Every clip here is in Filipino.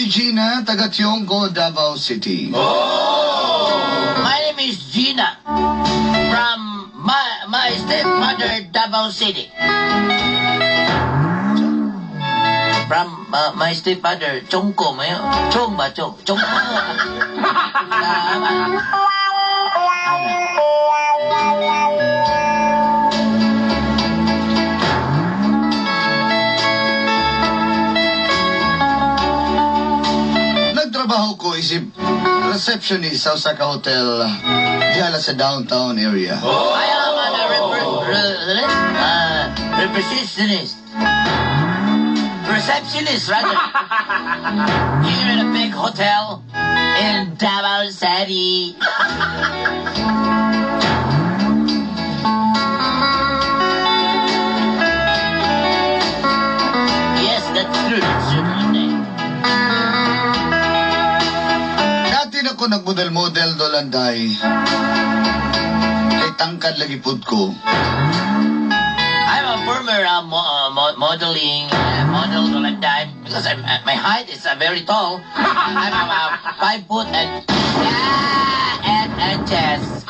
si Gina, taga Tiongco, Davao City. My name is Gina from my stepmother, Davao City. From my stepmother, Chongko, Chong ba? Chongko. Nagtrabaho ko isip receptionist sa usa ka hotel dihala sa downtown area. I am a receptionist. Receptionist, rather. Here in a big hotel in Davao City. Yes, that's true. That's true. Dati na ko nagmodel-model dolanday. Kay tangkad lagi pud ko. I'm a former modeling model like that because my height is very tall. I'm about 5 foot and chest.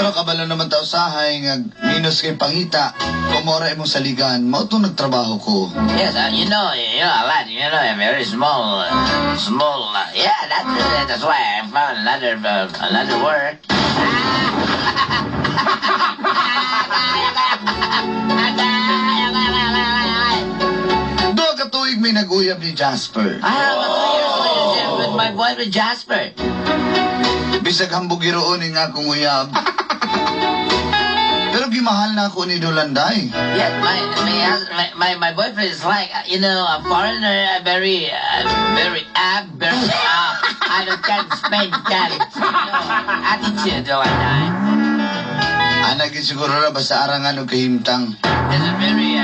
Pero kabalo naman ta usahay nga minus kay pangita. Kumora imong saligan, mao to nagtrabaho ko. Yes, you know a lot. I'm very small. Yeah, that's why I found another work. Duha ka tuig may nag-uyab ni Jasper. I have a 2 years relationship with my boyfriend Jasper. Bisag hambog giroon nga akong uyab. Pero gimahal na ako ni Dolanday. Yes, my boyfriend is like a foreigner, very I can't spend that attitude like that. Anagin siguro na basta arangan o kahimtang. He's a very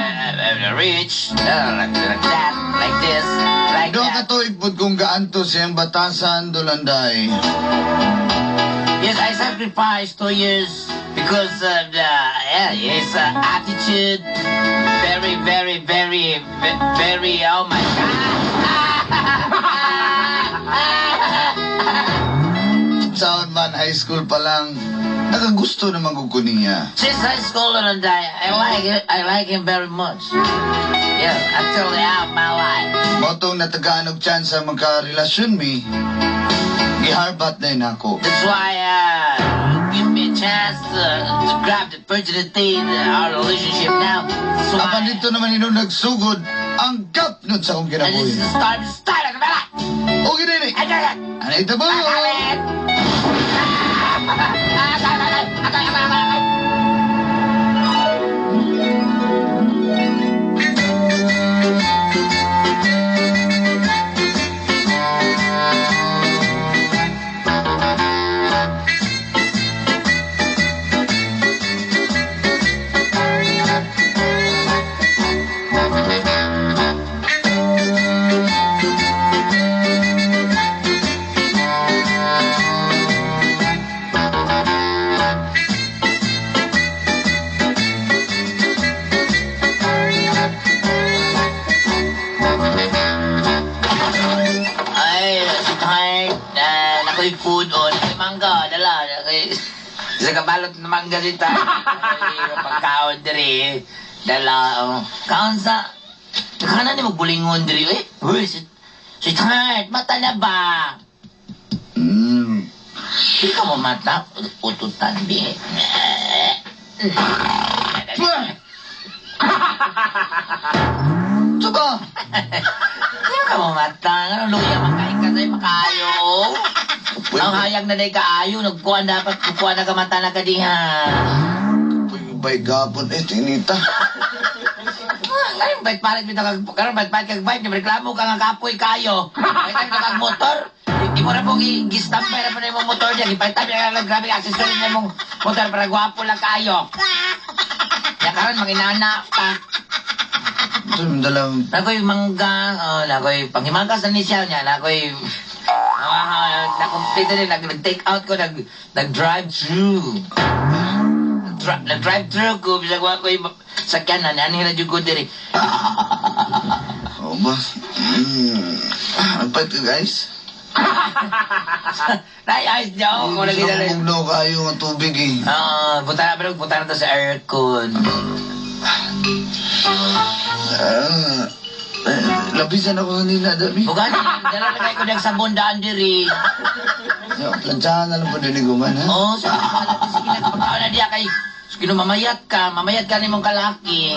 rich, like that, like this, like Doha ka that. tuig pud kung gaanto siyang batasan, Dolanday. Yes, I sacrificed 2 years because of his attitude. Very, oh my God. Sound man, high school pa lang. Nakagusto naman ko niya. Since high school and I like him very much. Yes, until the end of my life. Motong natagaan og chance sa magka-relasyon mi. Giharbat na yun ako. That's why give me a chance to grab the opportunity in our relationship now. So Apan dito naman ino nagsugod ang gapnod sa akong and this is kinabuhi. the start of the ballot. O ginini! I got it. Ano ito ba? Nakoy food on, nakoy mangga, dala, nakoy sa kabalot na mangga dita. Pagkaon diri, dala, kaon sa, kanan ni magbulingon diri, uy, si Tart, mata na ba? Di ka mo mata, ututan di. Suba! Di ka mo mata, nga luya makain ka sa'yo, makayo. Ang hayag na day kaayo, nagkuhan dapat, kukuha na kamata na kadiha. Bay gapon, tinita. Ngayon, bait palit mo karon bait palit kag bike, reklamo ka nga kapoy kayo. Bait ka kag motor. Di mo na po gistampay na po na yung motor niya. Ipalitan niya lang grabe accessory na yung motor para gwapo lang kayo. Kaya karon manginana pa. Dalam. Nakoy mangga, nakoy panghimagas na ni siya niya, nakoy na-complete din, nag-take out ko, nag-drive through. nag-drive through ko, bisag wa ko yung sakyanan, ani na jud ko diri. O ba? Nagpait ka guys? Nai-ayos niya ako kung Gusto nakita na na. bugnaw kayo ng tubig eh. Punta na to sa aircon. Lapisan ako kanina, Dami. Bukan, dala na kayo ko ng sabon daan diri. Plantsahan na lang po dinigungan, ha? Oo, sige na, pagkaon na diya kay, sige no, mamayat ka ni mong kalaki.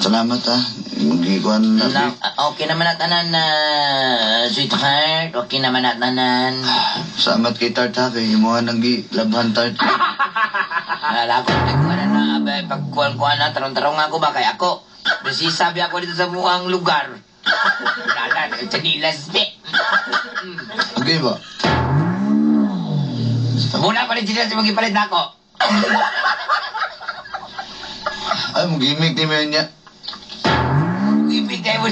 Salamat, ha? Mag-ikuan na. Okay naman na tanan na sweetheart, okay naman na tanan. Salamat kay Tart, ha? Kay imuha nang labhan, Tart. Nalakot ko na abay, pagkuhan na, tarong-tarong ako ba kay ako. Kasi sabi ako dito sa muang lugar. Nala, nagtanilas, be. Okay ba? Muna pa rin sila si magipalit na ako. Ay, mag-gimmick ni Menya. Ibig kayo mo.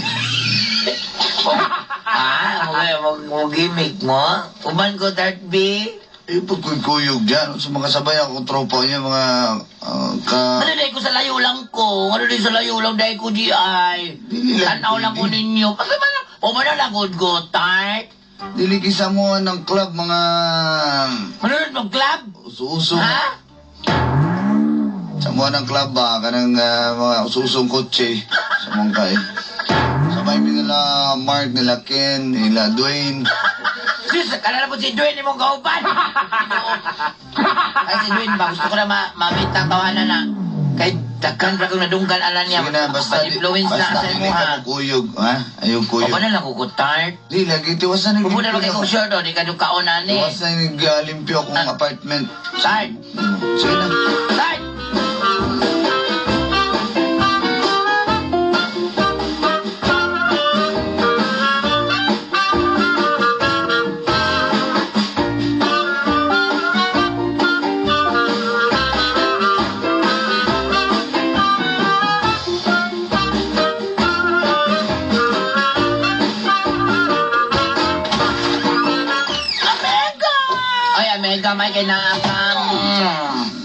Mag-gimmick mo? Uman ko, Tart B. Eh, pagkuyog dyan. Sa mga sabay ako, tropa niya, mga... Ano dahil ko sa layo lang ko? Ano dahil sa layo lang dahil ko di ay? Tanaw lang ko ninyo. Pag naman lang, o man na good go, Tart? Dilikisa mo ng club, mga... Ano na mag-club? Uso-uso. Ha? Sa mga ng club ba, kanang mga ususong kotse sa Mongkay. Sabay mi nila Mark, nila Ken, nila Dwayne. Sis, kanala po si Dwayne mong kauban. Ay si Dwayne ba, gusto ko na ma-meet ang tawanan na. Kay dagkan ra kong nadunggan alam niya. Sige na, basta influence na sa hindi imo ka ha. kuyog, ha? Ayaw O kuyog. ba na lang ko Tart? Di, lagi tiwasan ng Pupunta na kay kong shirt o, di ka nung kaonan eh. Tiwasan ng limpyo akong apartment. Tart! Sige na. Tart! Mega may kay nakakam.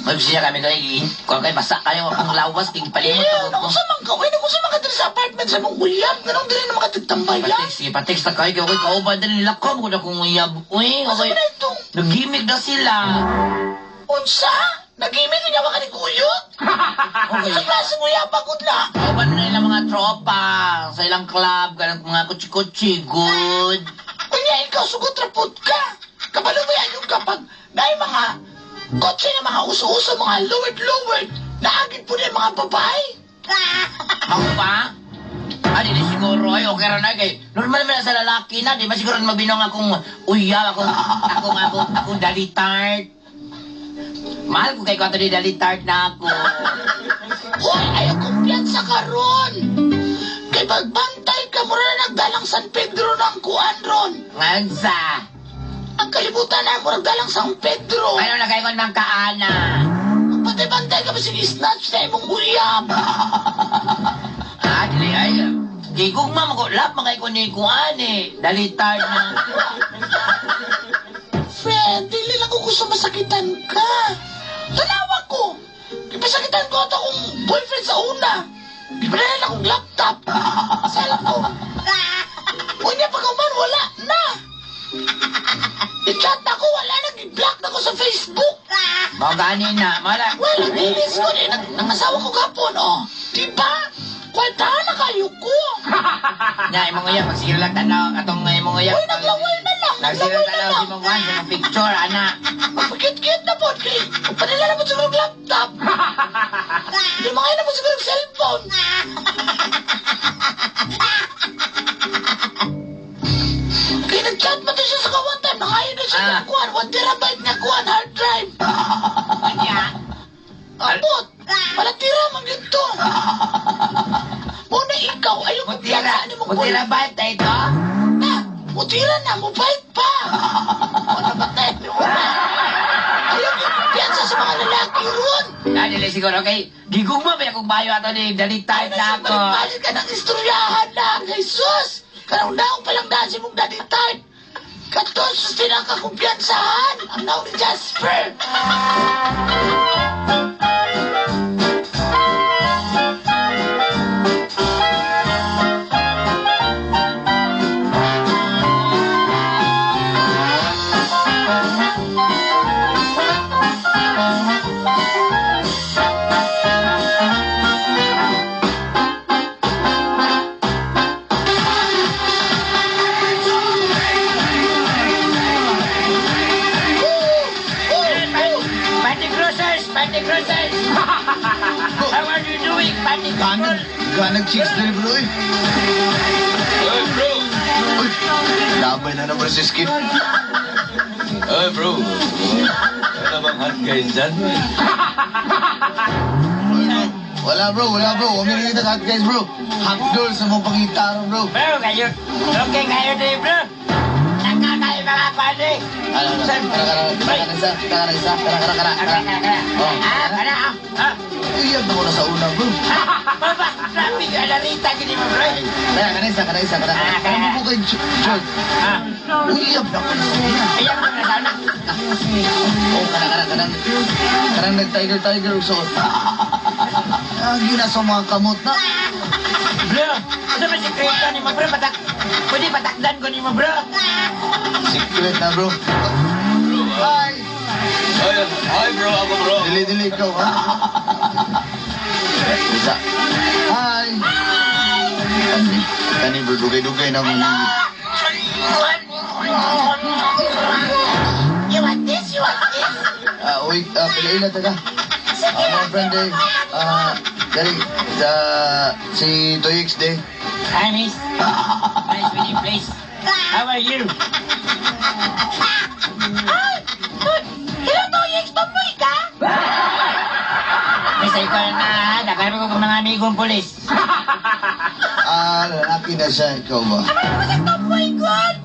Magsiya kami kay kung kay basa kayo ang lawas ting palimot ko. Nakusa man ka, nakusa man ka dito sa apartment sa mong uyab. Ganun din na makatagtambay Patex na kayo kay kauban din nila ko mo na kung uyab. Uy, okay. Nagimik na sila. Unsa? Nag-imig niya ba ka ni Kuyog? Okay. Sa klase mo yan, pagod na. Kauban na nila mga tropa sa ilang club, ganang mga kutsi-kutsi, good. Kunya, ikaw sugot rapot ka. Kabalo mo yan yung kapag dahil mga kotse na mga uso-uso, mga lowered, naagid po na yung mga babae. Ako ba? Di siguro ay okay ra na kay normal man sa lalaki na di ba siguro mabinong akong uyab akong dalitart. Mahal ko kay ko di dalitart na ako. Hoy, ayaw kumpiyansa ka ron. Kay pagbantay ka mo na nagdalang San Pedro ng kuan ron. Ngansa. Ang kalibutan na mo nagdalang San Pedro. Ano na kayo ng kaana? Pati-bantay ka ba snatch na imong uyab? Dili ay. Di kung lap mga ko ni kuan eh. Dalitart na. Fred, dili lang ko gusto masakitan ka. Tanawa ko. Ipasakitan ko ito akong boyfriend sa una. Ipasakitan akong laptop. Sala ko. Unya pa man, wala na. I-chat ako, wala nang i-block na ko sa Facebook. Mga ganin na. Mala. Well, nilinis ko din. Nangasawa ko kapon, oh. Diba? Kwentahan na kayo ko. Nya, imong uyab. Pagsigil lang tanaw. Atong imong uyab. Uy, naglaway na lang. Nagsigil Naglaway na tanaw lang. si mong kuan. Sa mong picture, ana. Magpakit-kit na po, kay. Panila na po siguro ng laptop. Di mga na po siguro ng cellphone. Kaya nag-chat mo din siya sa kawatan. Nangayon na siya ng kuhan. 1 terabyte na kuhan, hard drive. Nya. Abot. Palatira man dito. Muna ikaw, ayaw ko Mutira. piyansa. Ano mo Mutira ba ito? Na, Utira na, mabait pa. Ano ba tayo? Ayaw yung kumpiyansa sa mga lalaki ron. Dili siguro kay gigugma ba akong bayo ato ni dalitay na ako. Balik ka ng istoryahan na, Jesus! Karang daong palang dasi mong daddy type. Katos, sus pinakakumpiyansahan. Ang naong ni Jasper. Pati Cruisers! Pati Cruisers! How are you doing, Pati people? Ganag chicks na bro eh. Hey, bro! Uy, labay na naman si Skip. Hey, bro! Ano bang hot guys dyan? Wala bro. Umirin kita hot guys bro. Hot girl sa mga pangitaro bro. Bro, kayo. Okay kayo din, bro. Nakakain mga pati. Iyan mo na sa una bro. Baba, traffic, alarita, gini mo, bro. Kanisa. Ano mo kay George? Iyan na ko na sa una. Ayan mo na sana. Oh, kanang nag-tiger so. Gina sa mga kamot na. Bro, ano ba sikreto ni mo, bro? Pwede patakdan ko ni mo, bro. Secret na bro. Hi! Hi, bro! Ako, bro! Dili ikaw ha. Isa. Hi! Kani bro, dugay-dugay na mga. You want this? Uy, pila taga. Mga friend eh. Dari, si Toyix de. Hi, miss. Nice meeting, please. How are you? Hello, Toyix. Tomboy ka? Miss, ikaw na. Nagkaroon ko ng mga amigong polis. Lalaki na siya, ikaw ba? Ano ba sa tomboy, God?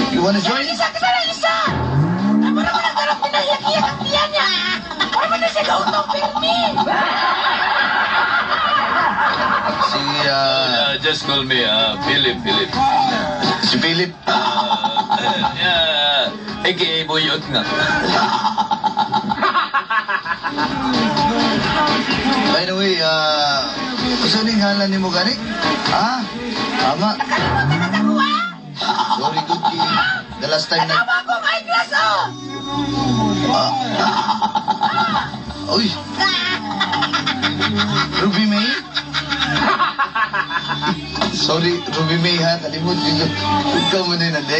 You wanna join? Isa ka sana, isa! Ano na ko nagkaroon pinahiyak-iyak ang tiyan niya? Ano ba na siya gautong permi? Si, Just call me, Philip. si Philip. A.K.A. Boyot nga. By the way, gusto ning halan ni mo gani? Tama. Nakalimutan ka sa kuha? Sorry, good key. The last time na... Tama ko, my glass, oh! Uy! Ruby May? Sorry, Ruby May ha. Kalimutan ko. Ikaw mo din ade.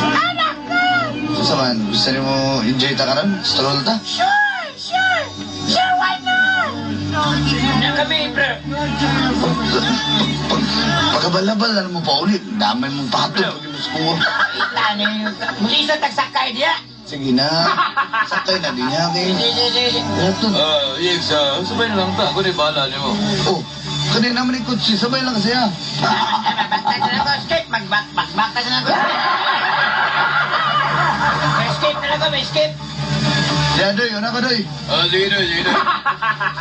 Anak ko! Gusto man, gusto niyo mo enjoy ta karon? Stroll ta? Sure, why not? Na kami, bro. Pagkabalabal na mo pa ulit. Damay mong patong. Pag school. Tano yung... Muli sa tagsakay diya. Sige na. Sakay na din niya. Sige. Ito. Yes, sabay na lang ta. Ako na bahala niyo mo. Oh, kanina naman yung kutsi. Sabay lang kasi ha. Basta na lang ko, skate. Mag-back na lang ko. May skate na lang ko, may skate. Kaya doy, yun ako doy. Sige na.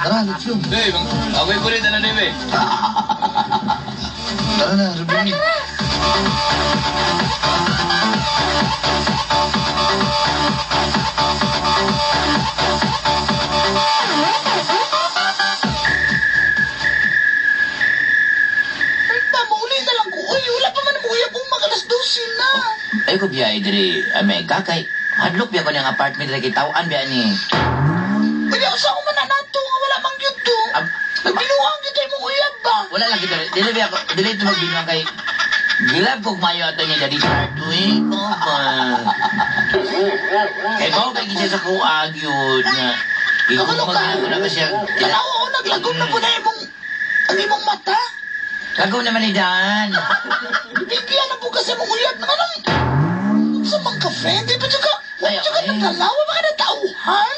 Tara, let's go. Hey, ako'y kulit na na, eh. Tara na, Ruby. Mauli na lang ko. Uy, wala pa man ang uyab kung magalas 12 na. Ay ko biya diri, ame kakay. Hadlok biya ko niyang apartment diri kitawan biya ni. Pwede ako sa ako mananato nga wala mang yun to. Nagbinuang kita yung uyab ba? Wala lang kita. Dili biya ko, dili ito magbinuang kay Gilab kog mayo ato ni Daddy Start. Uy, ko ba? Kay bao kay gisa sa kuag yun nga. Ikaw Ano ka? magano na ba siya? Tanaw ako, naglagom na po na ang imong mata. Kagaw naman ni Dan. Bigyan na po kasi mong uyab na kanang... Sa mga friend, di ba dyan ka? Ay, Dyan ka ay. nagkalawa, baka natauhan.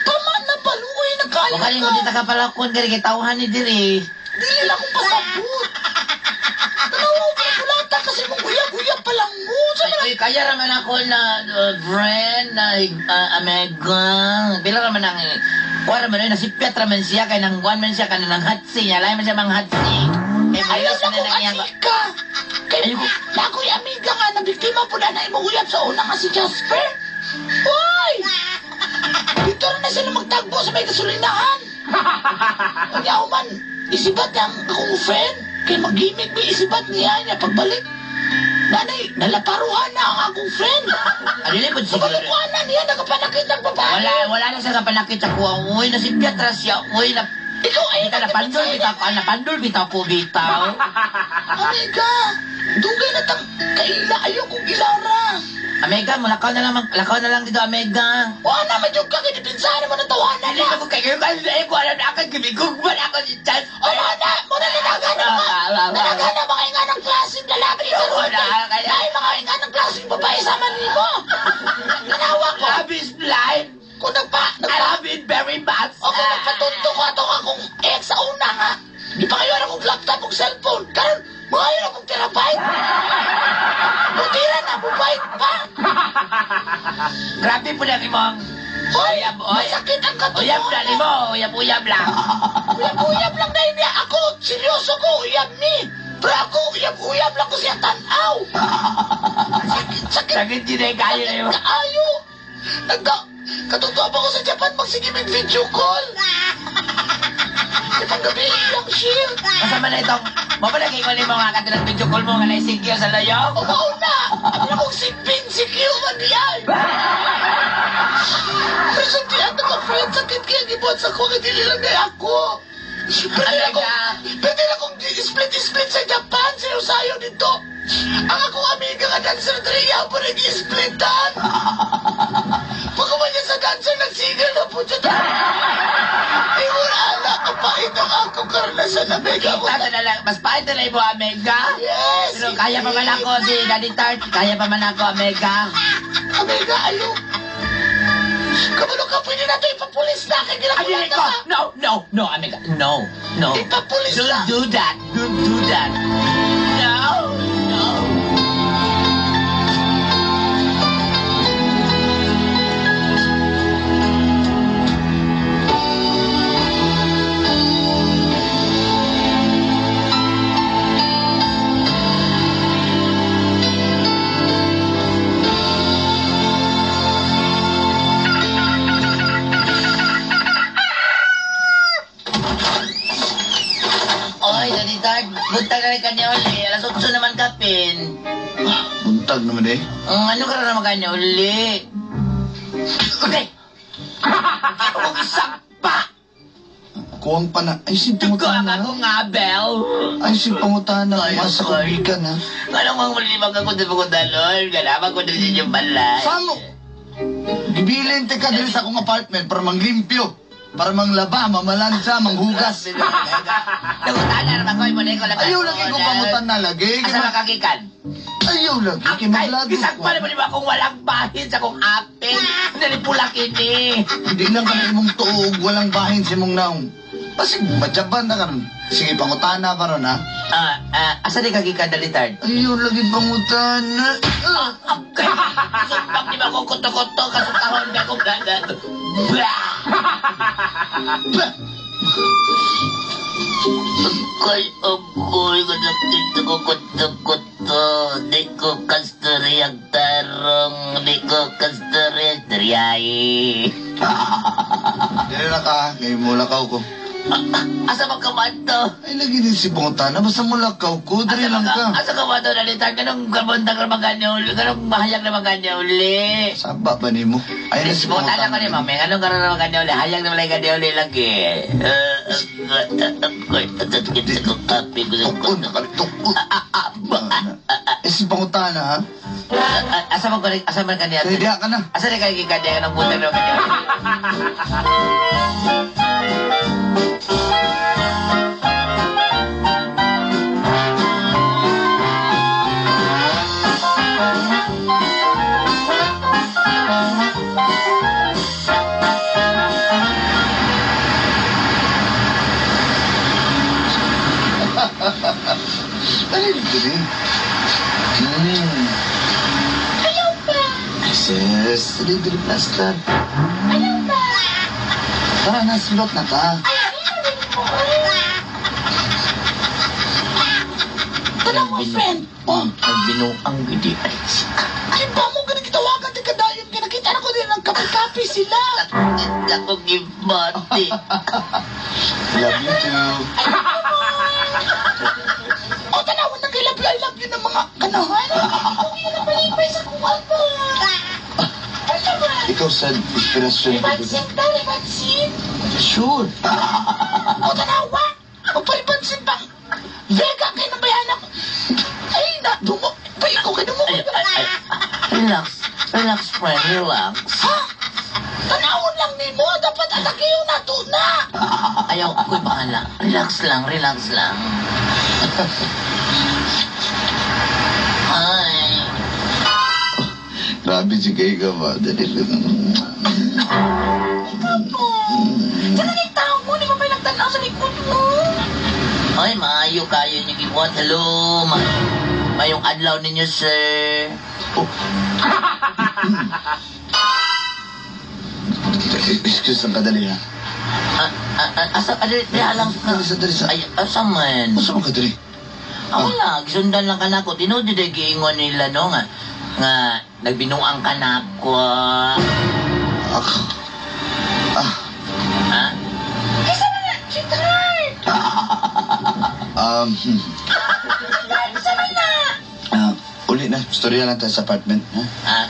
Tama na paluoy, nagkaya Baka mo dito ka pala kun diri kay tawhan ni diri. Dili lang kong pasabot. Tanaw ako, pinakulatan kasi mong uyab-uyab pa lang mo. Sa mga... Ay, kaya naman ako na friend na Amega. Bila naman ang kuha naman yun, nasipyat naman siya kaya nang kuha man siya ka na ng hatsi niya. Lahat man siya mga hatsi. Ayaw na kong asika. Kaya Ayaw ko. nako'y amiga nga na biktima po na na imong uyab sa una nga si Jasper. Hoy! Dito na sila magtagbo sa may gasolinahan. Kanya man, isibat niya ang akong friend. Kaya mag-gimmick may isibat niya pagbalik. Nanay, nalaparuhan na ang akong friend. Ano yun po siguro? Kapalukuhan na niya, nakapanakit ang babae. Wala na siya kapanakit ako. Uy, nasipyat na siya. Uy, Ikaw ay Bitaw, napandol bitaw po bitaw. Amiga, dugay na tang kaila. Ayaw kong ilara. Amega, lakaw na lang dito, Amega. Wala na, madyog ka, kinipinsahan mo na tawanan Hindi na. ko kayo kasi ko alam na aking gumigugman ako si Chance. Wala na, muna nilagana ba? Nilagana ba kayo nga ng klaseng lalaki sa roon? Dahil mga nga ng klaseng babae sa manimo. Nanawa ko. Love is blind. Kung I love it very much. o kung nagpatunto ko ato akong ex sa una nga. Di pa kayo akong laptop o cellphone. Karon, mga yun akong terabyte. Butira na, bubait pa. Grabe po na mong. Hoy, Uyab, masakit ang Uyab na katutunan. ni mo. Uyab lang. Uyab-uyab lang na niya. Ako, seryoso ko, uyab ni. Pero ako, uyab-uyab lang ko siya tanaw. Sakit Sakit din ay kayo na yun. kaayo. Katutuwa pa ko sa Japan magsigimig video call. Itang gabi lang siya. Kasama na itong. Mapalagay mo ni mga katilang video call mo nga naisigil sa layo. O mauna, ano na kong sipin, si Q man diyan. Pero sa diyan, naka-friend, sakit kaya gibuhat sa ko, hindi lang na ako. Pwede na kong split sa Japan, sayo dito. Ang akong amiga nga dancer Drea po nag-splitan. Pagkaman niya sa dancer, nagsigal na po siya. Ay, wala na, kapait ang akong karanasan na mega mo. Tato na lang. Mas pahit na mo, Amega. Yes! Pero kaya pa man ako si Daddy Tart. Kaya pa man ako, Amega. Amiga, ayo. Kabalo ka, pwede na ito ipapulis na. Kaya ginakulat Ko. na. No, Amega. No. Ipapulis Don't na. do that. Don't do that. No. Oy, Daddy Tart. Buntag na rin kanya uli. Alas 8 naman kapin. Buntag naman eh. Ano ka na naman kanya uli? Okay. Ako isang pa. Kuwang pa na. Ay, si Tugo ang pangutana. ako nga, Bel. Ay, si pangutana. Ay, Masa ay. kubigan ha. Anong mga muli magkakunta mo dalon? Ganaman ko din yung balay. Samo. Gibilin te ka dili sa akong apartment para manglimpyo. Para manglaba, mamalansa, manghugas. Nagutana naman ko, imunay ko lang. Ayaw lagi kong pangutan na lagi. Asa makakikan? Ayaw lagi. Ang Kimaglago isang ko. pa naman ba kung walang bahin sa kong apin? Nalipulak ini. Hindi lang ka na imong tuog, walang bahin si mong naong. Pasig, madyaban na ka ron. Sige, pangutana pa ron ha. Asa di kakikan, Dalitard? Ayaw lagi pangutana. Okay. Sumpang di ba ko kuto-kuto kasutahon ka kong ganda. Ako'y ganapin ko kuto-kuto. Di ko kasturi ang tarong. Di ko kasturi ang triyayi. Dili na ka, ngayon mo lakaw ko. Asa ba ka man to? Ay, lagi din si pangutana. Basta mo lakaw ko, dili lang ka. Asa ka ba to, Dalitard? Ganong kabuntang na maganya uli? Ganong mahayag na maganya uli? Saba ba ni mo? Ay, na si Buta na ko pangutana. ni Mami. Anong karoon na maganya uli? Hayag na malay ganya uli lagi. Ako'y tatakit sa kong kape. Tukod, nakalitok ko. Eh, si pangutana ha? Asa mo kaniya? Kaya diha ka na. Asa na kayo kikanya? Anong buta na maganya uli? Ay, dito rin. Yes, dili plaster. Ayaw ba? Tara na, sulot na ta. Tanaw mo, friend. Oh, Nagbinuang gidi. Alis ka. ay ba mo ganang kitawagan ti kadayon ka nakita na ko din ng kape-kape sila. Ako gibati. Love you too. O tanawon na kay I love you ng mga kanahan. Hindi na malipay sa kuwan mo. Ano ba? Ikaw sa inspirasyon ko. Ribansin daw, ribansin. Sure. O tanawa. O paribansin pa. Vega kayo ng bayanan ko. Ay, dumo. Pa ikaw kayo dumo. Ay. Relax, friend, relax. Ha? Tanawon lang ni mo. Dapat atake yung natuna. Ayaw, ako'y bahala. Relax lang. Ay. Grabe si Kay ka ba? Dali lang. Ikaw po. Saka na yung tao mo. Di ba pa nagtanaw sa likod mo? Ay, maayo kayo niyo gibuhat. Hello, mayong adlaw ninyo, sir. Oh. Excuse lang kadali ha. Asa ka dali lang. Dali sa. Ay, asa man. Masa mo kadali? Wala, gisundan lang ka na ko. Tinudid ay giingon nila, no, nga nagbinuang ka na ko. Ha? Kisa na na. Sweetheart. Kisa na na. Uli na. Storya lang tayo sa apartment. Ha?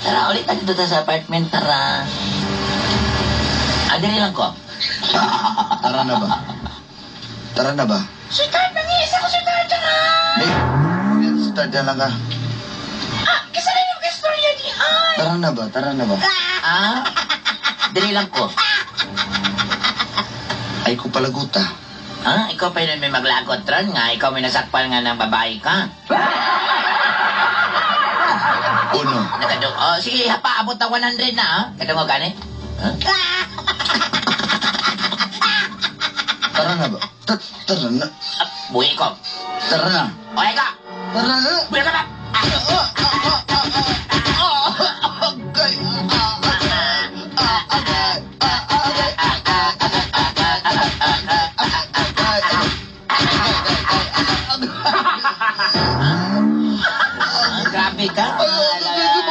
Tara, ulit tayo dito sa apartment, tara. Dali lang ko. Tara na ba? Tara na ba? Sweetheart, nangihis ako, sweetheart. Tara. Start na lang ka. Kisa na yung kastorya di ay. Tara na ba? Dali lang ko. Ay ko palaguta. Ikaw pa yun may maglagot ron nga. Ikaw may nasakpal nga ng babae ka. Uno. Sige, paabot ng 100 na, ha? Kadungo gani? Tara na ba? Tara na. Buhi ko. Tara na. Okay ka? Tara na. Buhi ka ba? Grabe ka.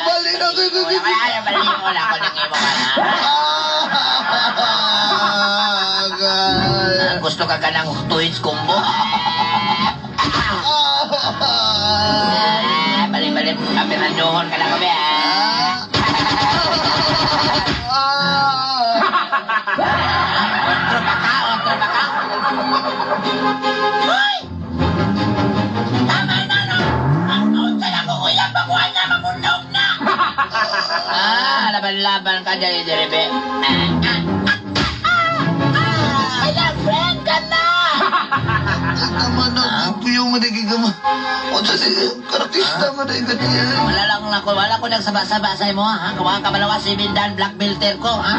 Balik na. Balik mo na ako ng imo ka na. Gusto ka ng twins combo? Balik. Kapinanduhon ka na kami, Otro pa ka. Hoy! Tama na, no? Ang unsa na ko kuya, baguhan na, mamundog na. Laban-laban ka dyan, Derebe. Kaya friend ka na. Naman na. Puyo mo na gigama. O sa karatista mo na ganyan. Wala ko nagsaba-saba sa imo, ha? Kawa ka malawa si Bindan, black belter ko, ha?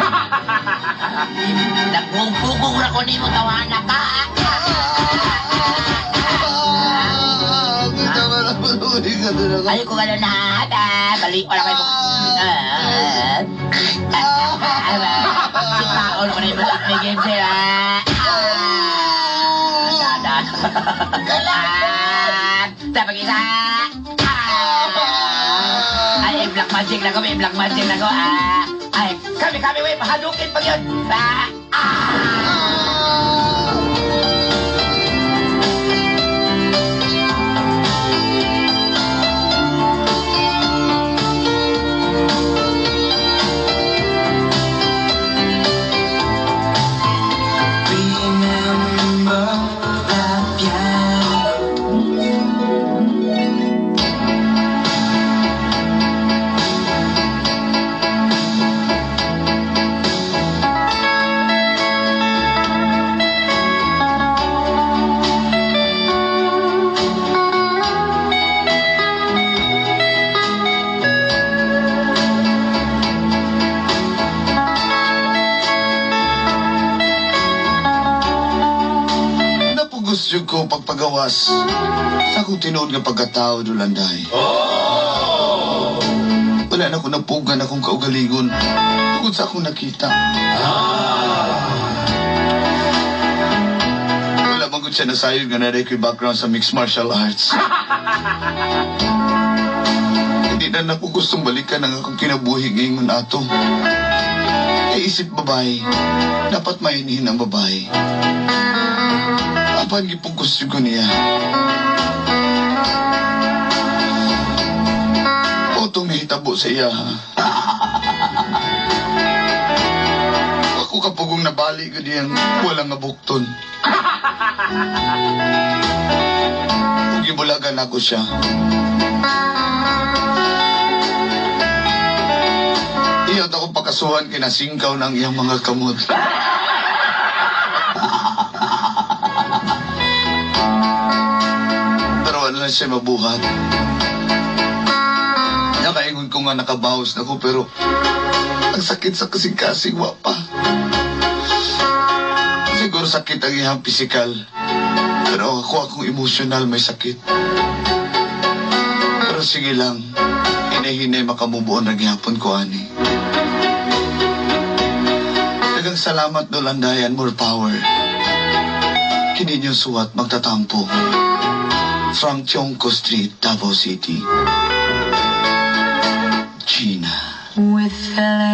Nagpupugong na ko ni mo, tawana ka, Ayaw ko gano'n na, balik ko lang kayo. Si Paul mo na yung black may game sila. Tapag isa. Ay, black magic na ko, may black magic na ko. Ay, kami, wey, mahalukin pag yun. Gusto ko pagpagawas sa akong tinuod nga pagkatao dulanday. Wala man ako napugan akong kaugalingon. Tungkol sa akong nakita. Wala man gud siya nasayod nga naray ko'y background sa mixed martial arts. Hindi na ako gustong balikan ang akong kinabuhi ngayon ato. Isip babae, dapat mainihin ang babae. Apan gipugos ko niya. O tumihitabo sa iya, ha? Ako kapugong nabali ko niyang walang abukton. Kung gibulagan ako siya, iyot ako pakasuhan kinasingkaw ng iyang mga kamot. Pero wala na siya mabuhat. Nakaingon ko nga nakabawas na ko pero ang sakit sa kasing-kasing wapa. Siguro sakit ang iyang pisikal. Pero akong emosyonal may sakit. Pero sige lang, hinay-hinay makamubuon na gihapon ko, ani. Dagang salamat do landayan, more power. Kininyo suwat magtatampo. From Tiongco Street, Davao City. Gina. With feelings